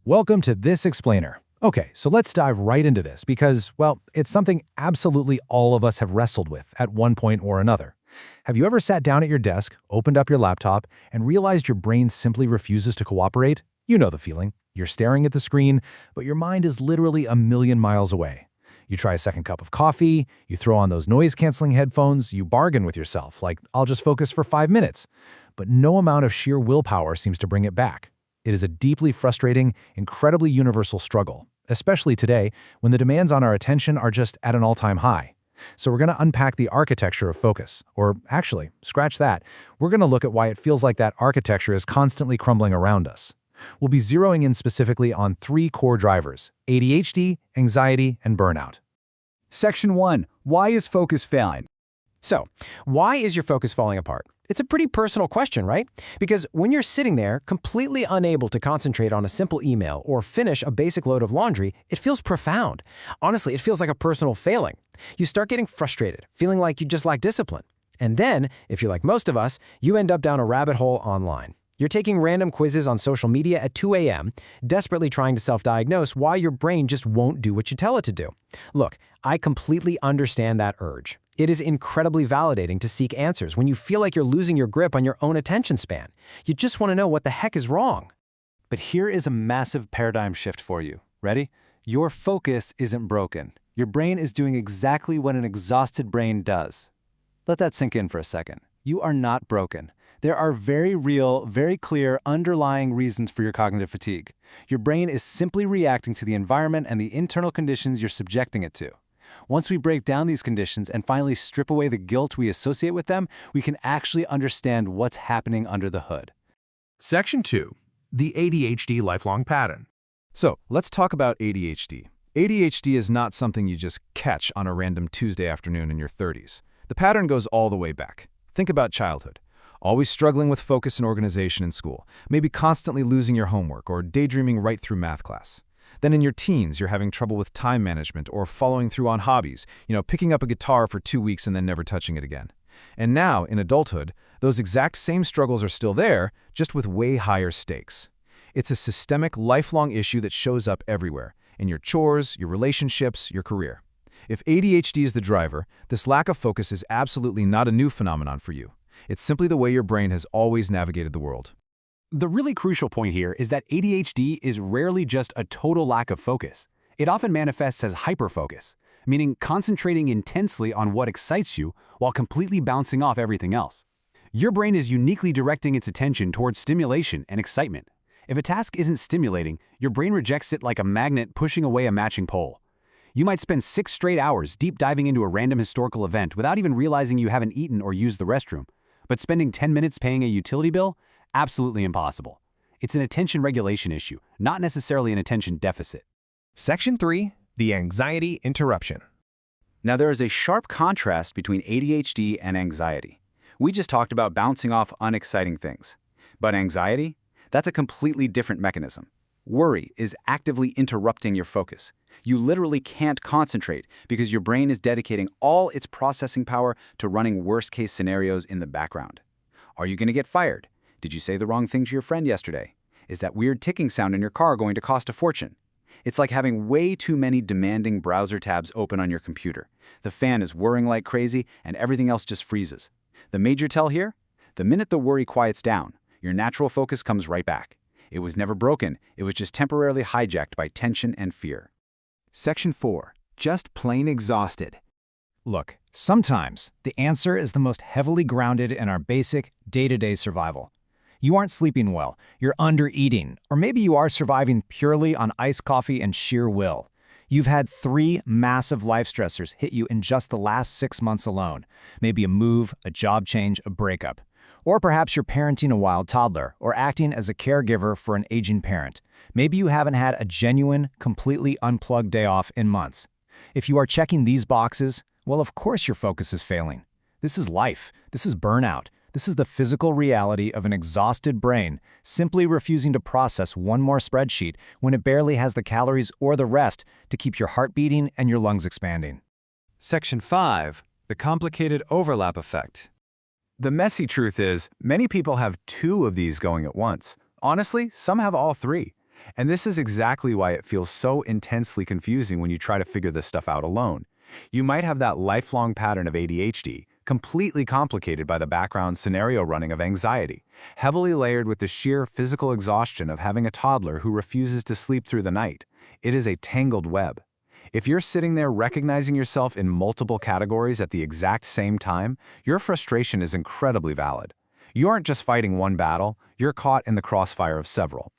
Welcome to This Explainer. Okay, so let's dive right into this because, well, it's something absolutely all of us have wrestled with at one point or another. Have you ever sat down at your desk, opened up your laptop, and realized your brain simply refuses to cooperate? You know the feeling. You're staring at the screen, but your mind is literally a million miles away. You try a second cup of coffee, you throw on those noise-canceling headphones, you bargain with yourself, like, I'll just focus for 5 minutes. But no amount of sheer willpower seems to bring it back. It is a deeply frustrating, incredibly universal struggle, especially today when the demands on our attention are just at an all-time high. So we're going to unpack the architecture of focus, or actually, scratch that, we're going to look at why it feels like that architecture is constantly crumbling around us. We'll be zeroing in specifically on 3 core drivers: ADHD, anxiety, and burnout. Section 1. Why is focus failing? So, why is your focus falling apart? It's a pretty personal question, right? Because when you're sitting there, completely unable to concentrate on a simple email or finish a basic load of laundry, it feels profound. Honestly, it feels like a personal failing. You start getting frustrated, feeling like you just lack discipline. And then, if you're like most of us, you end up down a rabbit hole online. You're taking random quizzes on social media at 2 a.m., desperately trying to self-diagnose why your brain just won't do what you tell it to do. Look, I completely understand that urge. It is incredibly validating to seek answers when you feel like you're losing your grip on your own attention span. You just want to know what the heck is wrong. But here is a massive paradigm shift for you. Ready? Your focus isn't broken. Your brain is doing exactly what an exhausted brain does. Let that sink in for a second. You are not broken. There are very real, very clear underlying reasons for your cognitive fatigue. Your brain is simply reacting to the environment and the internal conditions you're subjecting it to. Once we break down these conditions and finally strip away the guilt we associate with them, we can actually understand what's happening under the hood. Section 2. The ADHD lifelong pattern. So, let's talk about ADHD. ADHD is not something you just catch on a random Tuesday afternoon in your 30s. The pattern goes all the way back. Think about childhood. Always struggling with focus and organization in school, maybe constantly losing your homework or daydreaming right through math class. Then in your teens, you're having trouble with time management or following through on hobbies, picking up a guitar for 2 weeks and then never touching it again. And now, in adulthood, those exact same struggles are still there, just with way higher stakes. It's a systemic, lifelong issue that shows up everywhere, in your chores, your relationships, your career. If ADHD is the driver, this lack of focus is absolutely not a new phenomenon for you. It's simply the way your brain has always navigated the world. The really crucial point here is that ADHD is rarely just a total lack of focus. It often manifests as hyperfocus, meaning concentrating intensely on what excites you while completely bouncing off everything else. Your brain is uniquely directing its attention towards stimulation and excitement. If a task isn't stimulating, your brain rejects it like a magnet pushing away a matching pole. You might spend 6 straight hours deep diving into a random historical event without even realizing you haven't eaten or used the restroom. But spending 10 minutes paying a utility bill? Absolutely impossible. It's an attention regulation issue, not necessarily an attention deficit. Section 3. The anxiety interruption. Now, there is a sharp contrast between ADHD and anxiety. We just talked about bouncing off unexciting things. But anxiety? That's a completely different mechanism. Worry is actively interrupting your focus. You literally can't concentrate because your brain is dedicating all its processing power to running worst-case scenarios in the background. Are you going to get fired? Did you say the wrong thing to your friend yesterday? Is that weird ticking sound in your car going to cost a fortune? It's like having way too many demanding browser tabs open on your computer. The fan is whirring like crazy and everything else just freezes. The major tell here? The minute the worry quiets down, your natural focus comes right back. It was never broken, it was just temporarily hijacked by tension and fear. Section 4. Just plain exhausted. Look, sometimes the answer is the most heavily grounded in our basic, day-to-day survival. You aren't sleeping well, you're under-eating, or maybe you are surviving purely on iced coffee and sheer will. You've had 3 massive life stressors hit you in just the last 6 months alone. Maybe a move, a job change, a breakup. Or perhaps you're parenting a wild toddler or acting as a caregiver for an aging parent. Maybe you haven't had a genuine, completely unplugged day off in months. If you are checking these boxes, well, of course your focus is failing. This is life. This is burnout. This is the physical reality of an exhausted brain simply refusing to process one more spreadsheet when it barely has the calories or the rest to keep your heart beating and your lungs expanding. Section 5. The complicated overlap effect. The messy truth is, many people have 2 of these going at once. Honestly, some have all 3. And this is exactly why it feels so intensely confusing when you try to figure this stuff out alone. You might have that lifelong pattern of ADHD, completely complicated by the background scenario running of anxiety, heavily layered with the sheer physical exhaustion of having a toddler who refuses to sleep through the night. It is a tangled web. If you're sitting there recognizing yourself in multiple categories at the exact same time, your frustration is incredibly valid. You aren't just fighting one battle, you're caught in the crossfire of several.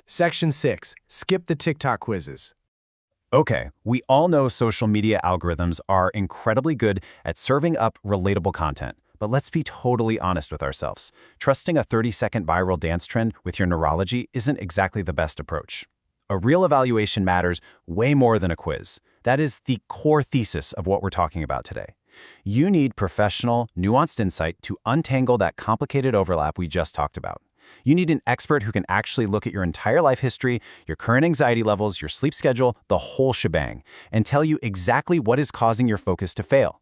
Section 6. Skip the TikTok quizzes. Okay, we all know social media algorithms are incredibly good at serving up relatable content, but let's be totally honest with ourselves. Trusting a 30-second viral dance trend with your neurology isn't exactly the best approach. A real evaluation matters way more than a quiz. That is the core thesis of what we're talking about today. You need professional, nuanced insight to untangle that complicated overlap we just talked about. You need an expert who can actually look at your entire life history, your current anxiety levels, your sleep schedule, the whole shebang, and tell you exactly what is causing your focus to fail.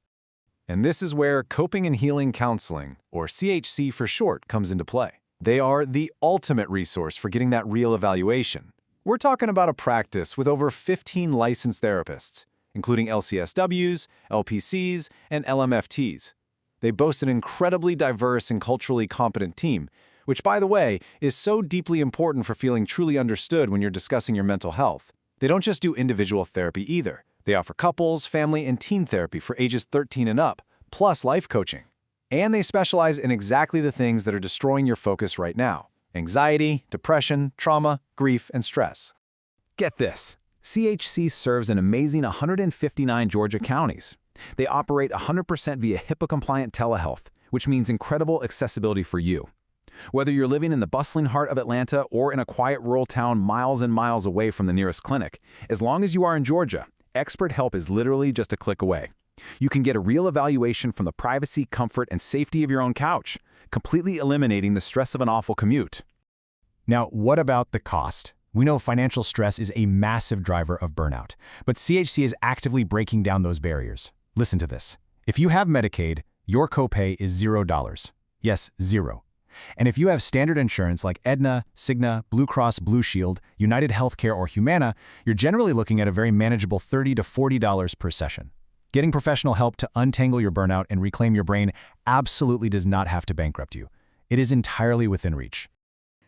And this is where Coping and Healing Counseling, or CHC for short, comes into play. They are the ultimate resource for getting that real evaluation. We're talking about a practice with over 15 licensed therapists, including LCSWs, LPCs, and LMFTs. They boast an incredibly diverse and culturally competent team, which, by the way, is so deeply important for feeling truly understood when you're discussing your mental health. They don't just do individual therapy either. They offer couples, family, and teen therapy for ages 13 and up, plus life coaching. And they specialize in exactly the things that are destroying your focus right now: anxiety, depression, trauma, grief, and stress. Get this. CHC serves an amazing 159 Georgia counties. They operate 100% via HIPAA-compliant telehealth, which means incredible accessibility for you. Whether you're living in the bustling heart of Atlanta or in a quiet rural town miles and miles away from the nearest clinic, as long as you are in Georgia, expert help is literally just a click away. You can get a real evaluation from the privacy, comfort, and safety of your own couch, completely eliminating the stress of an awful commute. Now, what about the cost? We know financial stress is a massive driver of burnout, but CHC is actively breaking down those barriers. Listen to this. If you have Medicaid, your copay is $0. Yes, zero. And if you have standard insurance like Aetna, Cigna, Blue Cross Blue Shield, United Healthcare, or Humana, you're generally looking at a very manageable $30 to $40 per session. Getting professional help to untangle your burnout and reclaim your brain absolutely does not have to bankrupt you. It is entirely within reach.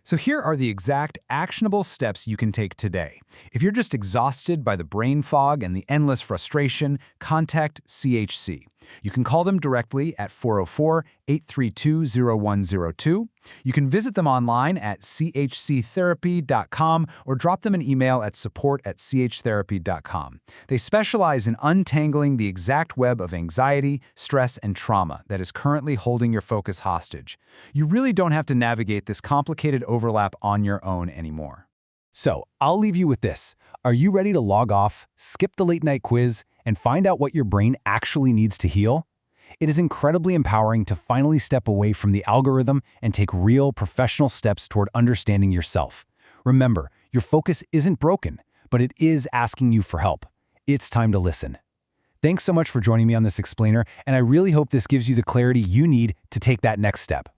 So here are the exact actionable steps you can take today. If you're just exhausted by the brain fog and the endless frustration, contact CHC. You can call them directly at 404-832-0102. You can visit them online at chctherapy.com or drop them an email at support@chtherapy.com. They specialize in untangling the exact web of anxiety, stress, and trauma that is currently holding your focus hostage. You really don't have to navigate this complicated overlap on your own anymore. So, I'll leave you with this. Are you ready to log off, skip the late-night quiz, and find out what your brain actually needs to heal? It is incredibly empowering to finally step away from the algorithm and take real professional steps toward understanding yourself. Remember, your focus isn't broken, but it is asking you for help. It's time to listen. Thanks so much for joining me on this explainer, and I really hope this gives you the clarity you need to take that next step.